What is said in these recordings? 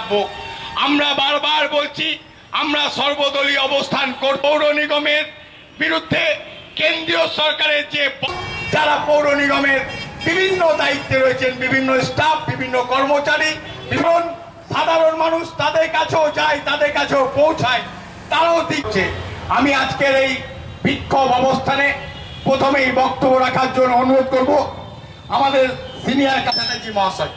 রাখবো। আমরা বারবার বলছি আমরা সর্বদলীয় অবস্থান করব। পৌর নিগমের বিরুদ্ধে কেন্দ্রীয় সরকারের যে যারা পৌর নিগমের বিভিন্ন দায়িত্বে রয়েছেন, বিভিন্ন স্টাফ, বিভিন্ন কর্মচারী, বিভিন্ন সাধারণ মানুষ তাদের কাছেও যায়, তাদের কাছেও পৌঁছায়, তারাও দিচ্ছে। আমি আজকের এই বিক্ষোভ অবস্থানে প্রথমেই বক্তব্য রাখার জন্য অনুরোধ করব আমাদের সিনিয়র চ্যাটার্জি মহাশয়।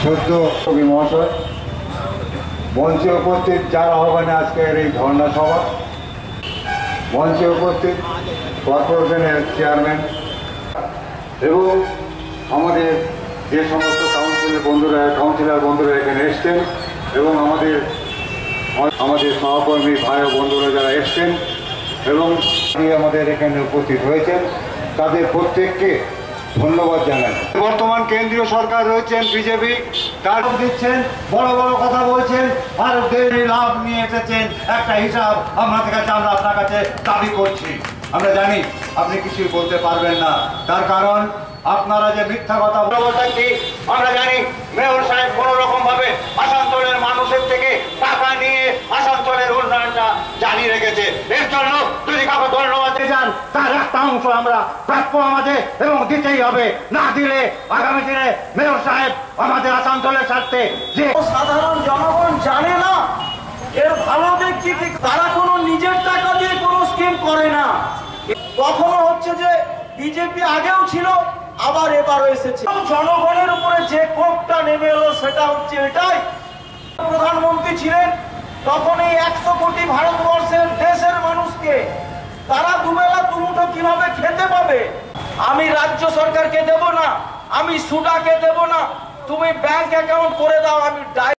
সদ্য কবি মহাশয়, মঞ্চে উপস্থিত যার আহ্বানে আজকের এই ধর্ণা সভা, মঞ্চে উপস্থিত কর্পোরেশনের চেয়ারম্যান এবং আমাদের যে সমস্ত কাউন্সিলর বন্ধুরা এখানে এসছেন এবং আমাদের সহকর্মী ভাই ও বন্ধুরা যারা এসছেন এবং আমাদের এখানে উপস্থিত হয়েছেন, তাদের প্রত্যেককে ধন্যবাদ জানাই। বর্তমান কেন্দ্রীয় সরকার রয়েছেন বিজেপি, তার দিচ্ছেন, বড় বড় কথা বলছেন, ভারতের লাভ নিয়ে এসেছেন, একটা হিসাব আমাদের কাছে, আমরা আপনার কাছে দাবি করছি। আমরা জানি আপনি কিছুই বলতে পারবেন না, তার কারণ আপনারা যে মিথ্যা কথা বলছেন। আমরা জানি মেয়র সাহেব কোন রকম ভাবে আসানসোলের মানুষের থেকে টাকা নিয়ে আসানসোলের উন্নয়নটা জানিয়ে রেখেছে। এর জন্য যদি কাউকে ধন্যবাদ দিয়ে যান, তার একটা অংশ আমরা প্রাপ্য আমাদের এবং দিতেই হবে। না দিলে আগামী দিনে মেয়র সাহেব আমাদের আসানসোলের স্বার্থে যে সাধারণ জনগণ জানে না এর ভালো দেখছি, তারা কোনো নিজের টাকা দিয়ে কোনো স্কিম করে না। কখনো হচ্ছে যে বিজেপি আগেও ছিল, আবার এবারও এসেছে। জনগণের উপরে যে ক্ষোভটা নেমে এলো সেটা হচ্ছে এটাই, প্রধানমন্ত্রী ছিলেন তখন এই 100 কোটি ভারতবর্ষের দেশের মানুষকে তারা দুবেলা দুমুঠো কিভাবে খেতে পাবে। আমি রাজ্য সরকারকে দেব না, আমি সুডাকে দেব না, তুমি ব্যাংক অ্যাকাউন্ট করে দাও, আমি